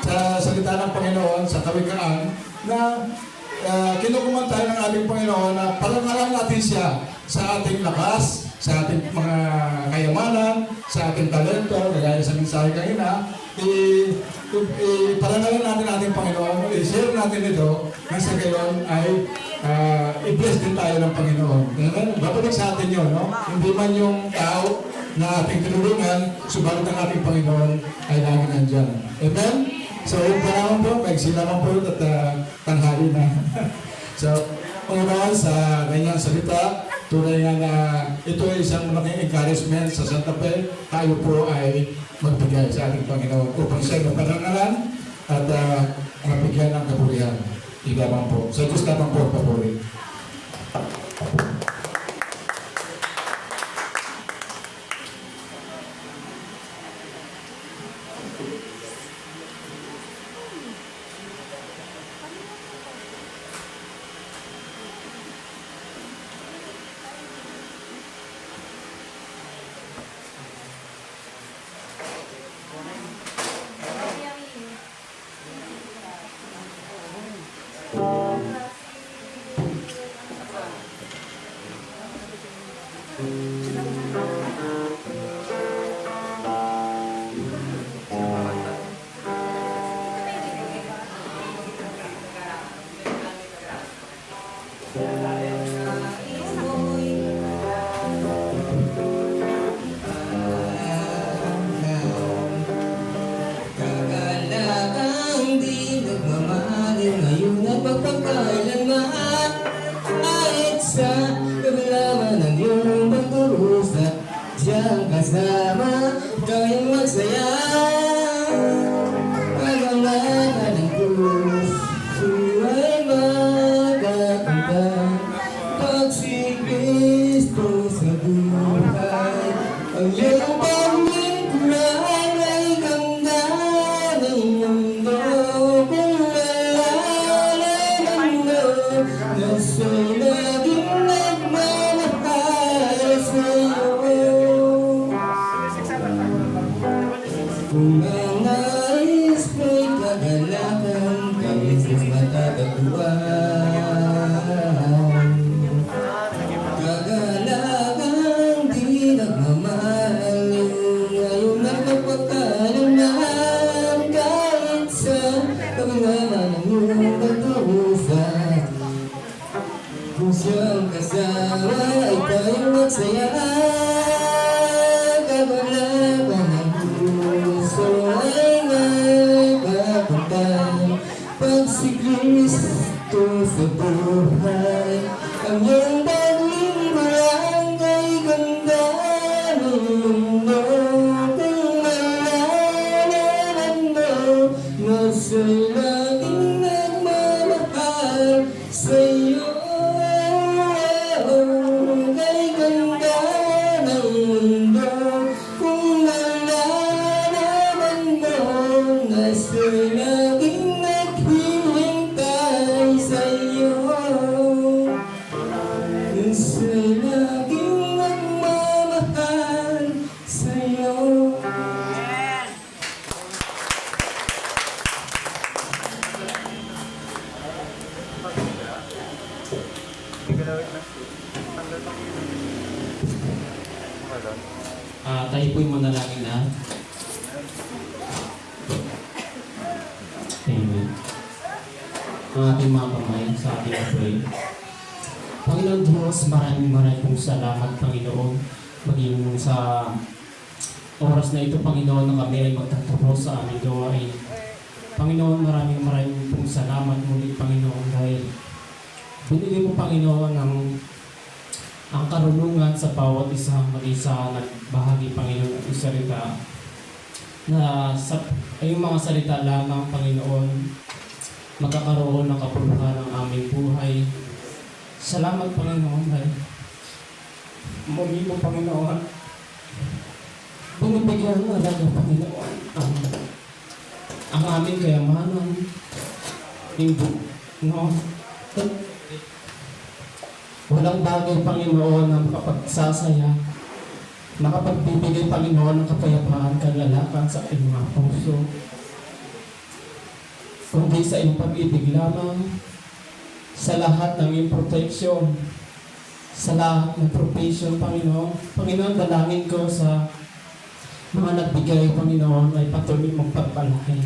sa salita ng Panginoon, sa kawikaan, na kinukuman tayo ng ating Panginoon na palangalan natin siya sa ating lakas, sa ating mga kayamanan, sa ating talento, kagaya sa mensahe kanina, palangalan natin ating Panginoon, i-share natin ito, nang sa gayon ay i-bless din tayo ng Panginoon. Babalik sa atin yun, no? Hindi man yung tao na ating tinulungan, subalit ang ating Panginoon ay lagi nandyan. Amen? So, yun pa naman po, maigsi naman po at tanghali na. So, Panginoon, sa ganyang salita, tunay nga na ito ay isang malaking encouragement sa Santa Fe. Tayo po ay magbigay sa ating Panginoon upang siya maparangalan at mabigyan ng kapurihan. Hindi naman po. Sa Diyos naman po, papuri. Kasama kayong magsaya pag-alaga ng puso ay magkakanta pag si Kristo sa buhay ang iyong paglingkuran ay ganda ng mundo kung wala naman mo na siya'y laging nagmamahal sa'yo. Kung ang nais mo'y kagalakan, kay Jesus matatagpuan. Kagalakan di nagmamahal, ngayon napapagkalaman, kahit sa paglaman ng iyong pagkausap. Kung siyang kasama ay tayong magsaya. Pag si Kristo sa buhay, ang iyong paglingkuran ay ganda ng mundo. Kung malalaman mo na siya'y laging nagmamahal sa'yo, kay ganda ng mundo. Kung malalaman mo na siya'y laging sa'y laging nagmamahal sa'yo. Tayo po'y manalangin na. Amen. Ang ating mga kamay sa ating pray. Panginoon Diyos, maraming pong salamat, Panginoon, maging sa oras na ito, Panginoon, na kami ay magtatapos sa aming gawain. Panginoon, maraming pong salamat muli, Panginoon, dahil binigay mo, Panginoon, ang karunungan sa bawat isa, mag-isa nagbahagi, Panginoon, ng salita, na ay yung mga salita lamang, Panginoon, magkakaroon ng kapuluhan ng aming buhay. Salamat, Panginoon, dahil muli mo, Panginoon, binibigyan mo talaga, Panginoon, ang aming kayamanan, hindi, no? Walang bagay, Panginoon, na makapagsasaya, makapagbibigay, Panginoon, ng kapayapaan, kagalakan sa ating mga puso. kundi sa iyong pag-ibig lamang, sa lahat ng iyong protection, sa lahat ng provision, Panginoon. Panginoon, dalangin ko sa mga nagbigay, Panginoon, ay patuloy mong pagpalaki.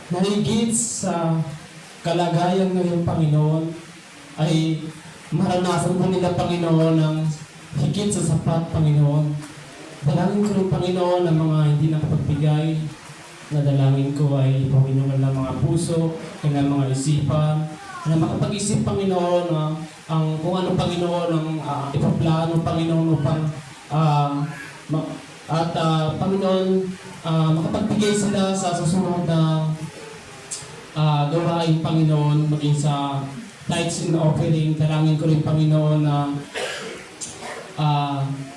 Nahigit sa kalagayan ng iyong Panginoon, ay maranasan ko nila, Panginoon, ng higit sa sapat, Panginoon. Dalangin ko rin, Panginoon, ang mga hindi nakapagbigay. Nadalangin ko ay, Panginoon, ng mga puso, kailangan mga isipan, na makapag-isip, Panginoon, ang kung ano, Panginoon, ang ipaplano, Panginoon, upang Panginoon, makapagbigay sila sa susunod na gawain, Panginoon, maging sa tithes and offering. Dalangin ko rin, Panginoon, na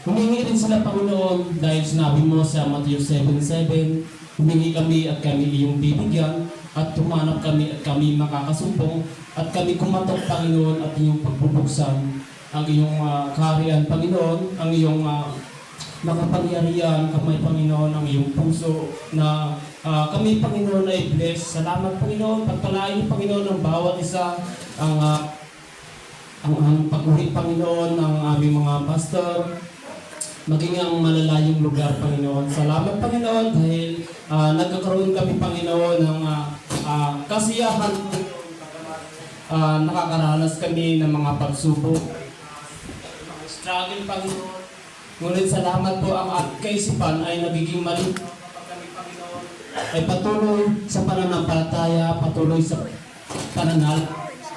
humingi rin sila, Panginoon, dahil sinabi mo sa Matthew 7:7, humingi kami at kami iyong bibigyan, at tumanap kami at kami makakasumbong, at kami kumatok, Panginoon, at iyong pagbubuksan ang iyong kaharian, Panginoon, ang iyong makapangyarihan, kamay, Panginoon, ang iyong puso, na kami, Panginoon, ay bless. Salamat, Panginoon, pagpalain, Panginoon, ng bawat isa, ang pag-uri, Panginoon, ng aming mga pastor, maging ang malalayong lugar, Panginoon. Salamat, Panginoon, dahil nagkakaroon kami, Panginoon, ng kasiyahan. Nakakaranas kami ng mga pagsubok, struggle, Panginoon. Ngunit salamat po, ang kaisipan ay nagiging mali kapag kami, Panginoon, ay patuloy sa pananampalataya, patuloy sa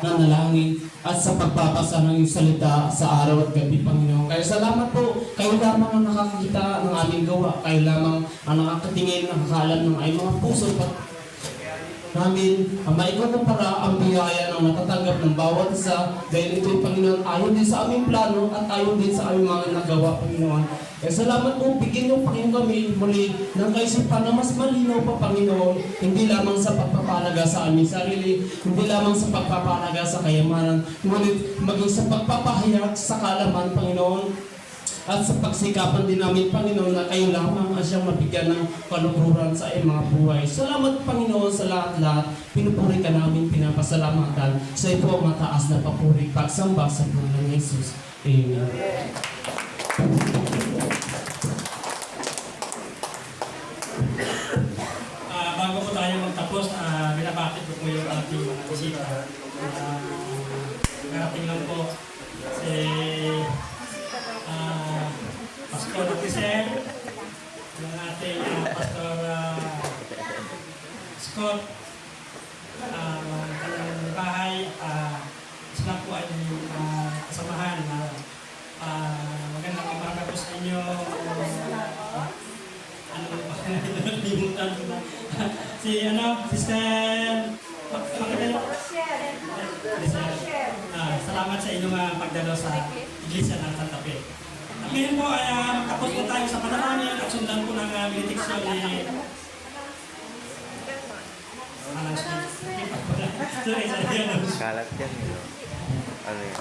nanalangin, at sa pagpapasa ng iyong salita sa araw at gabi, Panginoon. Kaya salamat po, kayo lamang ang nakakita ng aming gawa, kayo lamang ang nakakatingin, nakakalam ng ay mga puso namin, maikukumpara ang biyaya ng natatanggap ng bawat isa, dahil ito'y, Panginoon, ayon din sa aming plano at ayon din sa aming mga nagawa, Panginoon. Kaya salamat po, bigyan niyo, Panginoon, kami muli ng kaisipan na mas malinaw pa, Panginoon, hindi lamang sa pagpapalaga sa aming sarili, hindi lamang sa pagpapalaga sa kayamanan, ngunit maging sa pagpapahayag sa kalaman, Panginoon, at sa pagsikapan din namin, Panginoon, na kayo lamang ang siyang mabigyan ng kaluguran sa iyong mga buhay. Salamat, Panginoon, sa lahat-lahat. Pinupuri ka namin, pinapasalamatan sa iyo po ang mataas na papuri, pagsamba sa pangalan ni Jesus. Amen. Bago po tayo magtapos, binabakit po yung ating mga bisita. Narating lang po si Pastor Otisel, yung ating Pastor Scott, kanyang bahay, sila po ay kasamahan na magandang umaga po sa inyo. Limutan ko na. Sister salamat sa inyong pagdalo sa Iglesia ng Santa Fe. At ngayon po ay magtapos po tayo sa panalangin at sundan po ng benediksyon ni Kalat yan. Ano yun?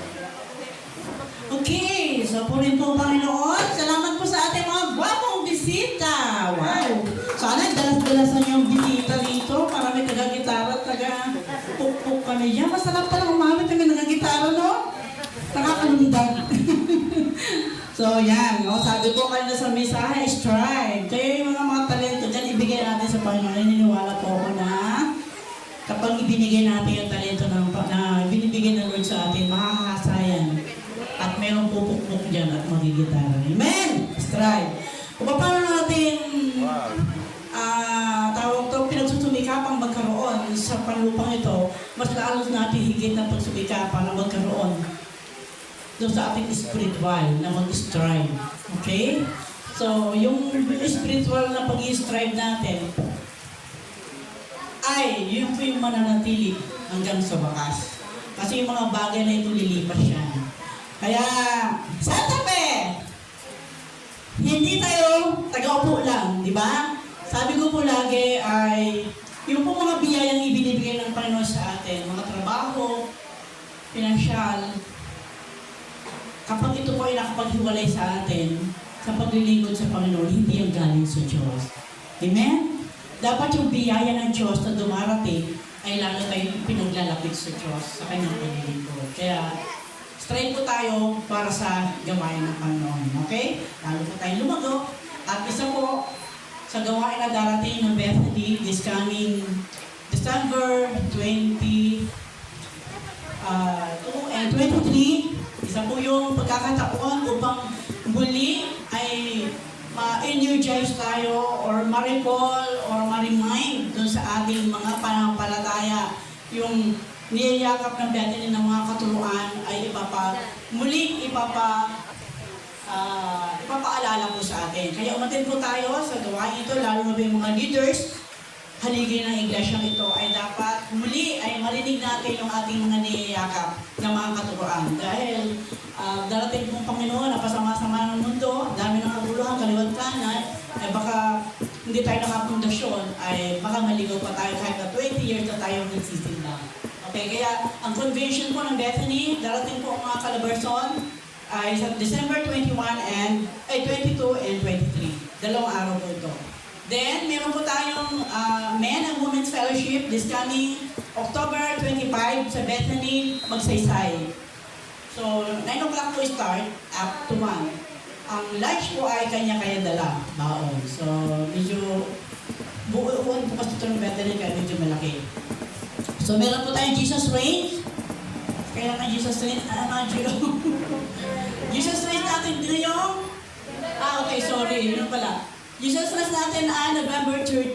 Okay, so purin po Panginoon. Salamat po sa ating mga gwapong bisita. Wow! Sana dalas-dalasan yung bisita dito para may taga-gitara at taga-puk-puk kami dyan. Masarap pala umamit kami nagagitara, no? Nakakalundag. So yan, no? Sabi ko kanina sa mensahe, strive. Kaya yung mga talento dyan, ibigay natin sa Panginoon. Naniniwala po ako na kapag ibinigay natin yung talento na binibigay ng Lord sa atin, makakasayan. At mayroong pupukpuk dyan at magigitara. Amen! Strive. Kung paano natin tawag ito, pinagsusumikapang magkaroon sa panlupang ito, mas lalo natin higit na pagsumikapan na magkaroon doon sa ating spiritual na mag-strive. Okay? So, yung spiritual na pag-i-strive natin ay yun po yung mananatili hanggang sa wakas. Kasi yung mga bagay na ito lilipas yan. Kaya, Santa Fe, hindi tayo taga-upo lang, di ba? Sabi ko po lagi ay, yung po mga biyayang ibinibigay ng Panginoon sa atin, mga trabaho, pinansyal, kapag ito po ay nakapaghiwalay sa atin, sa paglilingkod sa Panginoon, hindi ang galing sa Diyos. Amen? Dapat yung biyaya ng Diyos na dumarating ay lalo tayong pinaglalapit sa Diyos sa kanyang paglilingkod. Kaya, strive po tayo para sa gawain ng Panginoon. Okay? Lalo po tayong lumago. At isa po, sa gawain na darating ng Bethany this coming December 20 and 23, isa po yung pagkakataon upang muli ay ma-energize tayo or ma-recall or ma-remind dun sa ating mga panampalataya. Yung niyayakap ng Bethany ng mga katuruan ay ipapaalala po sa atin. Kaya umatin po tayo sa gawain ito, lalo na ba yung mga leaders, haligi ng iglesyang ito ay dapat muli ay marinig natin yung ating mga niyayakap ng mga katuruan. Dahil darating pong Panginoon na pasama-sama ng mundo, dami ng kaguluhan, kaliwat kanan, ay baka hindi tayo nakapundasyon, ay baka maligaw pa tayo kahit na 20 years na tayo nagsisimba. Okay, kaya ang convention po ng Bethany, darating po ang mga kalabarson, ay sa December 22 and 23. Dalawang araw po ito. Then, meron po tayong Men and Women's Fellowship this coming October 25 sa Bethany, Magsaysay. So, 9 o'clock po start, up to 1. Ang lunch po ay kanya-kanya dala, baon. So, medyo buuan po kasi ito ng Bethany kaya medyo malaki. So, meron po tayong Jesus Reigns. Kaya nga Jesus Reigns, Jesus Reigns natin din yung... okay, sorry, yun pala. Jesus Reigns natin ay November 30.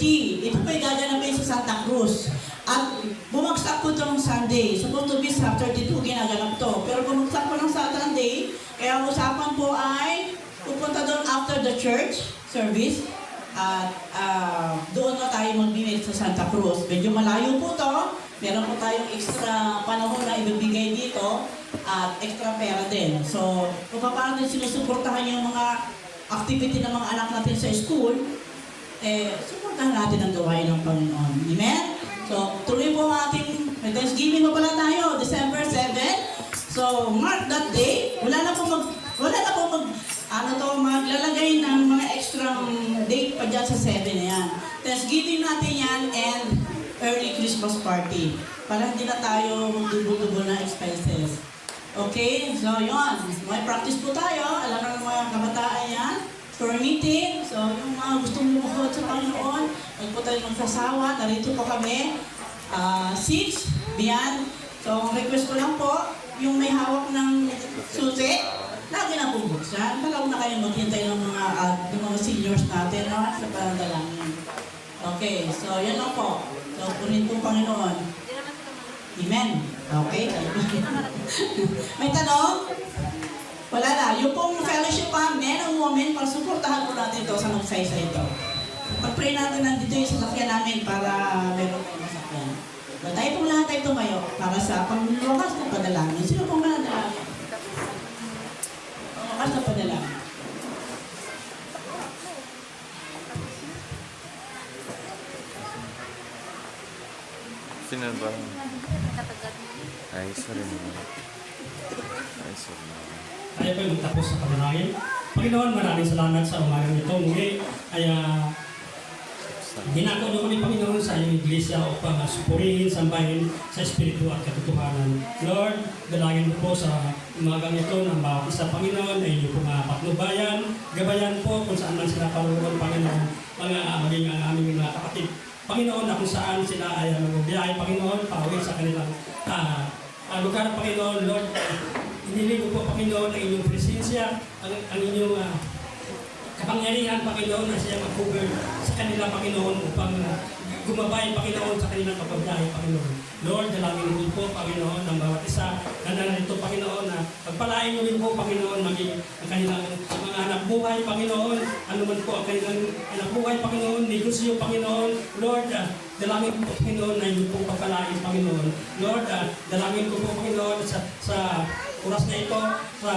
Ito po ay gaganapin sa Santa Cruz. At bumagsak po ito ng Sunday. Supposed to be sa 32 ginaganap to. Pero bumagsak po ng Saturday. Kaya ang usapan po ay pupunta doon after the church service. At doon na tayo mag-meet sa Santa Cruz. Medyo malayo po to. Meron po tayong extra panahon na ibibigay dito at extra pera din. So, kung paano din sinusuportahan yung mga activity ng mga anak natin sa school, suportahan natin ang gawain ng Panginoon. Amen? So, tuloy po ang ating Thanksgiving pa pala tayo, December 7. So, mark that day. Wala na po maglalagay ng mga extra date pa dyan sa 7 na yan. Thanksgiving natin yan and early Christmas party. Para hindi na tayo magdubo-dubo na expenses. Okay? So, yun. May practice po tayo. Alam na ng mga kabataan yan. For meeting. So, yung mga gustong lumukod sa Panginoon, huwag po tayo magsasawa. Narito po kami. 6, beyond. So, ang request ko lang po, yung may hawak ng susi, lagi na po buksan. Para na kayo maghintay ng mga seniors natin sa panandalangin. Okay, so yan lang po. So, kunin po Panginoon. Amen. Okay? May tanong? Wala na. Yung pong fellowship pa, men and women, pagsuportahan po natin ito sa magsaysay ito. Pag-pray natin nandito yung sasakyan namin para meron tayong masakyan. So, tayo pong lahat tayo tumayo para sa pangluwakas na padalangin. Sino pong manadalangin? Pangluwakas na padalangin. Sino ba? Ay, sorry naman. Ay, sorry naman. Tayo po yung tapos sa panalangin. Panginoon, maraming salamat sa umagang ito. Muli ay ginako niyo kami, Panginoon, sa iyong iglesia upang supurihin, sambahin sa Espiritu at katotohanan. Lord, dalangin po sa umagang ito ng bawat isa, Panginoon, ay iyong mga patnubayan, gabayan po kung saan man sila paruron, Panginoon, maging ang aming mga kapatid. Panginoon, na kung saan sila ay magbiyahe, Panginoon, pauwi sa kanilang lugar, Panginoon. Lord, iniligo po, Panginoon, ang inyong presensya, ang inyong kapangyarihan, Panginoon, na siya mag-cover sa kanila, Panginoon, upang gumabay, Panginoon, sa kanilang pagbabiyahe, Panginoon. Lord, dalangin rin po, Panginoon, ng bawat isa na narito, Panginoon, na pagpalain nyo rin po, Panginoon, maging ang kanilang mga anak buhay, Panginoon, ano man po ang kanilang anak buhay, Panginoon, negosyo, Panginoon. Lord, dalangin po, Panginoon, na yun po pagpalain, Panginoon. Lord, dalangin ko po, Panginoon, sa oras na ito, sa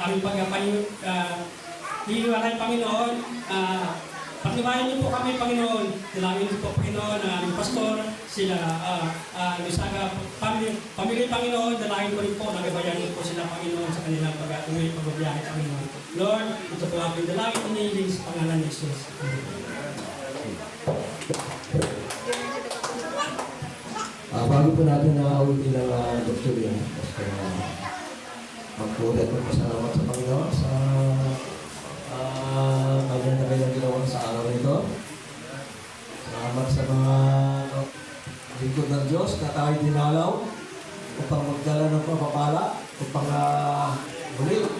aming pagpapahiwalay, Panginoon, pagnibayan niyo po kami, Panginoon. Dalangin niyo po, Panginoon, ang aming pastor, sila, Lusaga, pamilya, Panginoon, dalangin ko rin po, nagabayan niyo po sila, Panginoon, sa kanilang pag-atuloy, pagbabiyahe, Panginoon. Lord, ito po aking dalangin, inihiling sa pangalan ni Jesus. Amen. Bago po natin na ulitin ang Dr. Yan, basta magpulit ng pasalamat sa Panginoon sa kanya na kanyang ginawa sa araw nito. Salamat sa mga lingkod ng Diyos na tayo dinalaw upang magdala ng papapala, upang muli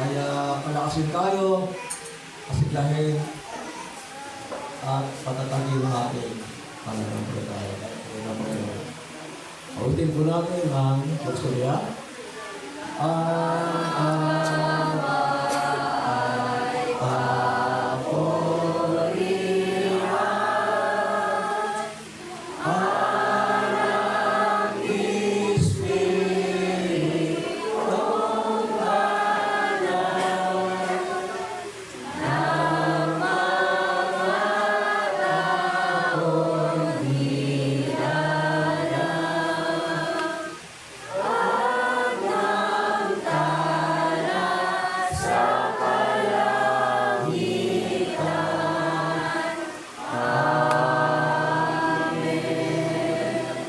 ay palakasin tayo, asiglahin at patatagin ng ating pananampalataya. Ulitin po natin ang Pagsulya.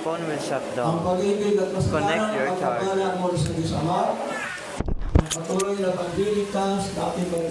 Phone will shut Ang down. pag-ibig at Connect your masalanan charge. at pagpapalaan mo sa Diyos Ama, patuloy na pagdiligtas na ating